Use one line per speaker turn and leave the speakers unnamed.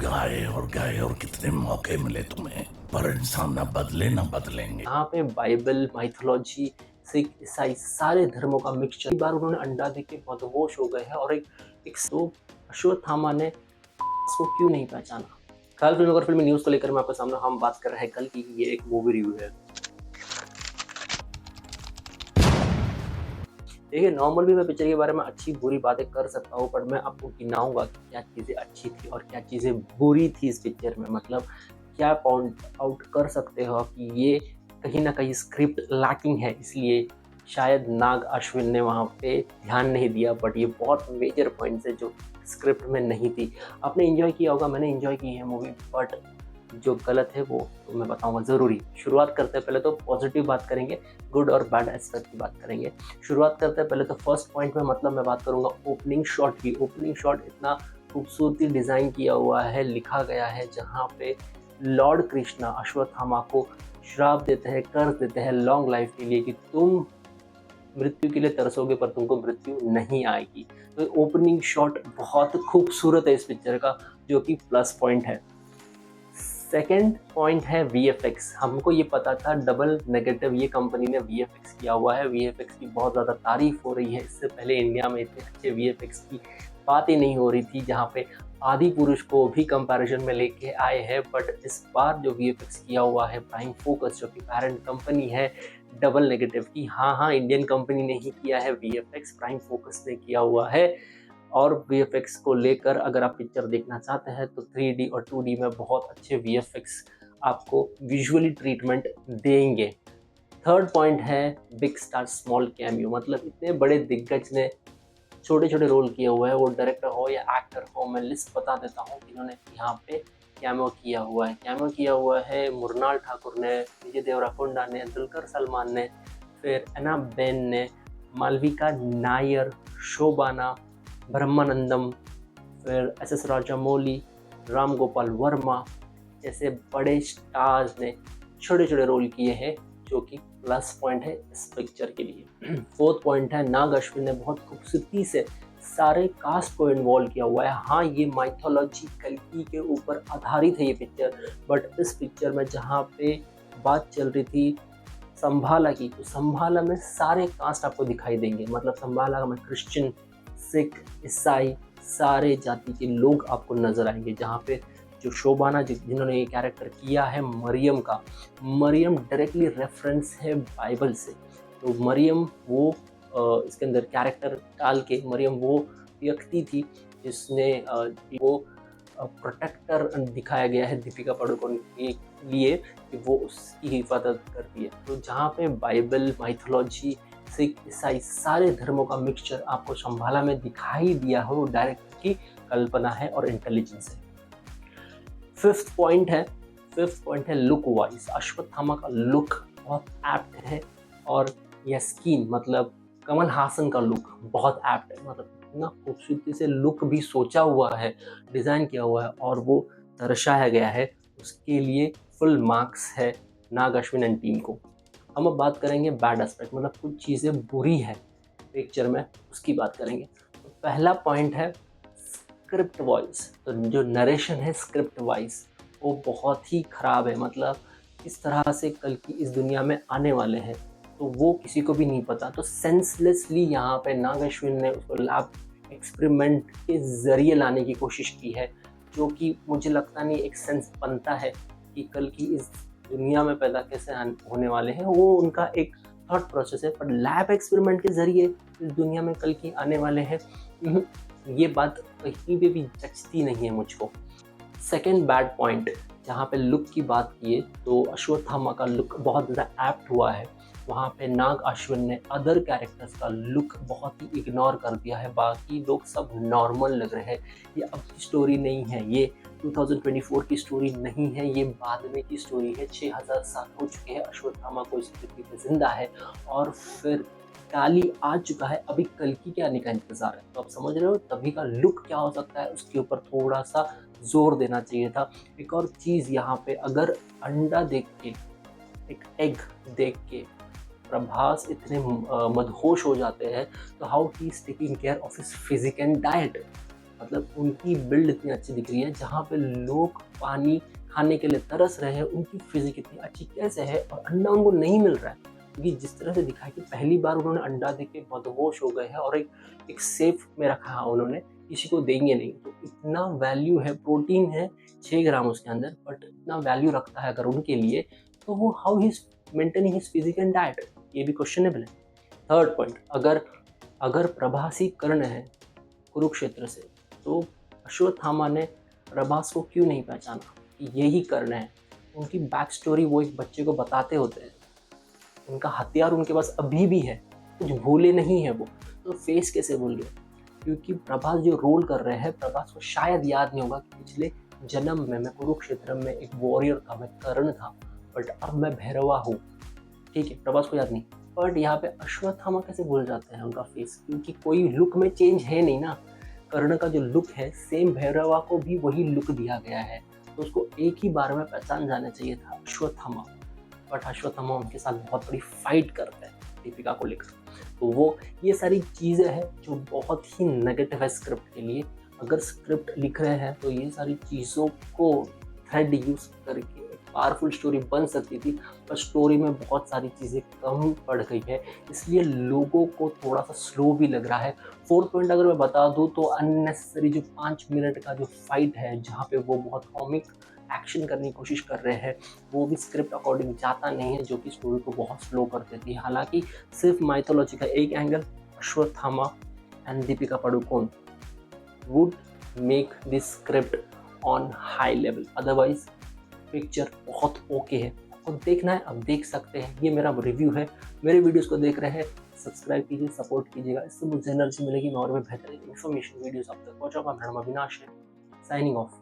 गए और कितने मौके मिले तुम्हें, पर इंसान ना बदले ना बदलेंगे।
यहाँ पे बाइबल, माइथोलॉजी, सिख, ईसाई सारे धर्मों का मिक्सचर। कई बार उन्होंने अंडा दे के मदहोश हो गए हैं और एक तो अश्वत्थामा ने उसको क्यों नहीं पहचाना। ख्याल फिल्म और फिल्मी न्यूज़ को लेकर मैं आपके सामने हम बात कर रहे हैं कल की। ये एक मूवी रिव्यू है। देखिए, नॉर्मल भी मैं पिक्चर के बारे में अच्छी बुरी बातें कर सकता हूँ, पर मैं आपको गिनाऊंगा कि क्या चीज़ें अच्छी थी और क्या चीज़ें बुरी थी इस पिक्चर में। मतलब क्या पॉइंट आउट कर सकते हो कि ये कहीं ना कहीं स्क्रिप्ट लैकिंग है, इसलिए शायद नाग अश्विन ने वहाँ पे ध्यान नहीं दिया। बट ये बहुत मेजर पॉइंट्स है जो स्क्रिप्ट में नहीं थी। आपने एंजॉय किया होगा, मैंने एंजॉय की है मूवी, बट जो गलत है वो तो मैं बताऊंगा ज़रूरी। शुरुआत करते हैं, पहले तो पॉजिटिव बात करेंगे, गुड और बैड एस्पेक्ट की बात करेंगे। शुरुआत करते हैं पहले तो फर्स्ट पॉइंट में, मतलब मैं बात करूंगा ओपनिंग शॉट की। ओपनिंग शॉट इतना खूबसूरती डिज़ाइन किया हुआ है, लिखा गया है, जहाँ पे लॉर्ड कृष्णा अश्वत्थामा को श्राप देते हैं, कर्ज देते हैं लॉन्ग लाइफ के लिए कि तुम मृत्यु के लिए तरसोगे पर तुमको मृत्यु नहीं आएगी। तो ओपनिंग शॉट बहुत खूबसूरत है इस पिक्चर का, जो कि प्लस पॉइंट है। सेकेंड पॉइंट है वीएफएक्स। हमको ये पता था, डबल नेगेटिव ये कंपनी ने वीएफएक्स किया हुआ है। वीएफएक्स की बहुत ज़्यादा तारीफ हो रही है। इससे पहले इंडिया में इतने अच्छे वीएफएक्स की बात ही नहीं हो रही थी, जहाँ पे आदि पुरुष को भी कंपैरिजन में लेके आए हैं। बट इस बार जो वीएफएक्स किया हुआ है प्राइम फोकस, जो कि पेरेंट कंपनी है डबल नेगेटिव की, हाँ इंडियन कंपनी ने ही किया है वीएफएक्स, प्राइम फोकस ने किया हुआ है। और वीएफएक्स को लेकर अगर आप पिक्चर देखना चाहते हैं तो 3D और 2D में बहुत अच्छे वीएफएक्स आपको विजुअली ट्रीटमेंट देंगे। थर्ड पॉइंट है बिग स्टार स्मॉल कैमियो। मतलब इतने बड़े दिग्गज ने छोटे छोटे रोल किए हुए हैं, वो डायरेक्टर हो या एक्टर हो, मैं लिस्ट बता देता हूँ जिन्होंने यहाँ पे कैमियो किया हुआ है। कैमियो किया हुआ है मुरनाल ठाकुर ने, विजय देवराकोंडा ने, दुलकर सलमान ने, फिर एना बेन ने, मालविका नायर, शोबाना, ब्रह्मानंदम, फिर एस राजामौली, राम गोपाल वर्मा जैसे बड़े स्टार्स ने छोटे छोटे रोल किए हैं, जो कि प्लस पॉइंट है इस पिक्चर के लिए। फोर्थ पॉइंट है नाग अश्विन ने बहुत खूबसूरती से सारे कास्ट को इन्वॉल्व किया हुआ है। हाँ, ये माइथोलॉजी कल्कि के ऊपर आधारित है ये पिक्चर, बट इस पिक्चर में जहाँ पे बात चल रही थी संभाला की, तो संभाला में सारे कास्ट आपको दिखाई देंगे। मतलब संभाला में क्रिश्चियन, सिख, ईसाई सारे जाति के लोग आपको नजर आएंगे। जहाँ पे जो शोबाना जिन्होंने ये कैरेक्टर किया है मरियम का, मरियम डायरेक्टली रेफरेंस है बाइबल से। तो मरियम वो इसके अंदर कैरेक्टर डाल के, मरियम वो व्यक्ति थी जिसने वो प्रोटेक्टर दिखाया गया है दीपिका पादुकोण के लिए कि वो उसकी हिफाजत करती है। तो जहाँ पे बाइबल, माइथोलॉजी, सिख, ईसाई सारे धर्मों का मिक्सचर आपको संभाला में दिखाई दिया हो, डायरेक्टर की कल्पना है और इंटेलिजेंस है। फिफ्थ पॉइंट है लुक वाइज। अश्वत्थामा का लुक बहुत एप्ट है, और यस्कीन मतलब कमल हासन का लुक बहुत एप्ट है। मतलब इतना खूबसूरती से लुक भी सोचा हुआ है, डिज़ाइन किया हुआ है और वो दर्शाया गया है, उसके लिए फुल मार्क्स है नाग अश्विन एंड टीम को। हम अब बात करेंगे बैड एस्पेक्ट, मतलब कुछ चीज़ें बुरी है पिक्चर में, उसकी बात करेंगे। तो पहला पॉइंट है स्क्रिप्ट वाइज। तो जो नरेशन है स्क्रिप्ट वाइज वो बहुत ही ख़राब है। मतलब इस तरह से कल की इस दुनिया में आने वाले हैं तो वो किसी को भी नहीं पता। तो सेंसलेसली यहाँ पे नाग अश्विन ने उसको लैब एक्सपेरिमेंट के ज़रिए लाने की कोशिश की है, जो कि मुझे लगता नहीं एक सेंस बनता है कि कल की इस दुनिया में पैदा कैसे होने वाले हैं। वो उनका एक थॉट प्रोसेस है, पर लैब एक्सपेरिमेंट के ज़रिए इस दुनिया में कल की आने वाले हैं, ये बात कहीं पे भी जचती नहीं है मुझको। सेकेंड बैड पॉइंट, जहाँ पे लुक की बात किए तो अश्वत्थामा का लुक बहुत ज़्यादा एप्ट हुआ है। वहाँ पे नाग अश्विन ने अदर कैरेक्टर्स का लुक बहुत ही इग्नोर कर दिया है। बाकी लोग सब नॉर्मल लग रहे हैं। ये अब की स्टोरी नहीं है, ये 2024 की स्टोरी नहीं है, ये बाद में की स्टोरी है। 6000 साल हो चुके हैं अश्वत्थामा को इस पृथ्वी पे जिंदा है, और फिर काली आ चुका है। अभी कल की क्या आने का इंतजार है। तो आप समझ रहे हो तभी का लुक क्या हो सकता है, उसके ऊपर थोड़ा सा जोर देना चाहिए था। एक और चीज़ यहाँ पे, अगर अंडा देख के, एक एग देख के प्रभास इतने मदहोश हो जाते हैं, तो how he is taking care of his physique and diet. मतलब उनकी बिल्ड इतनी अच्छी दिख रही है, जहाँ पे लोग पानी खाने के लिए तरस रहे हैं, उनकी फिजिक इतनी अच्छी कैसे है और अंडा उनको नहीं मिल रहा है। क्योंकि जिस तरह से दिखा है कि पहली बार उन्होंने अंडा दे के मदहोश हो गए हैं और एक सेफ में रखा है उन्होंने, किसी को देंगे नहीं। तो इतना वैल्यू है, प्रोटीन है 6 ग्राम उसके अंदर, बट इतना वैल्यू रखता है अगर उनके लिए, तो वो how he is maintaining his physique and diet, ये भी क्वेश्चनेबल है। थर्ड पॉइंट, अगर प्रभासी कर्ण है कुरुक्षेत्र से, तो अश्वत्थामा ने प्रभास को क्यों नहीं पहचाना कि यही कर्ण है। उनकी बैक स्टोरी वो एक बच्चे को बताते होते हैं, उनका हथियार उनके पास अभी भी है, कुछ भूले नहीं है वो, तो फेस कैसे भूल गए। क्योंकि प्रभास जो रोल कर रहे हैं, प्रभास को शायद याद नहीं होगा कि पिछले जन्म में मैं कुरुक्षेत्र में एक वॉरियर था, मैं कर्ण था, बट अब मैं भैरवा हूँ। ठीक है, प्रभास को याद नहीं, बट यहाँ पे अश्वत्थामा कैसे भूल जाते हैं उनका फेस, क्योंकि कोई लुक में चेंज है नहीं ना। कर्ण का जो लुक है सेम भैरवा को भी वही लुक दिया गया है, तो उसको एक ही बार में पहचान जाना चाहिए था अश्वत्थामा। बट अश्वत्थामा उनके साथ बहुत बड़ी फाइट करते हैं दीपिका को लेकर। तो वो ये सारी चीज़ें हैं जो बहुत ही नेगेटिव है स्क्रिप्ट के लिए। अगर स्क्रिप्ट लिख रहे हैं तो ये सारी चीज़ों को थ्रेड यूज करके पावरफुल स्टोरी बन सकती थी, पर स्टोरी में बहुत सारी चीज़ें कम पड़ गई है, इसलिए लोगों को थोड़ा सा स्लो भी लग रहा है। फोर्थ पॉइंट अगर मैं बता दूं तो अननेसेसरी जो 5 मिनट का जो फाइट है, जहाँ पे वो बहुत कॉमिक एक्शन करने की कोशिश कर रहे हैं, वो भी स्क्रिप्ट अकॉर्डिंग जाता नहीं है, जो कि स्टोरी को बहुत स्लो कर देती है। हालांकि सिर्फ माइथोलॉजी का एक angle, Ashwatthama and Deepika Padukone would make this script on high level, otherwise picture बहुत ओके है। आपको देखना है, अब देख सकते हैं। ये मेरा रिव्यू है, मेरे वीडियोस को देख रहे हैं, सब्सक्राइब कीजिए, सपोर्ट कीजिएगा, इससे मुझे एनर्जी मिलेगी, मैं और भी बेहतर इन्फॉर्मेशन वीडियोस आप तक पहुंचाऊंगा। मेरा नाम अविनाश है, साइनिंग ऑफ।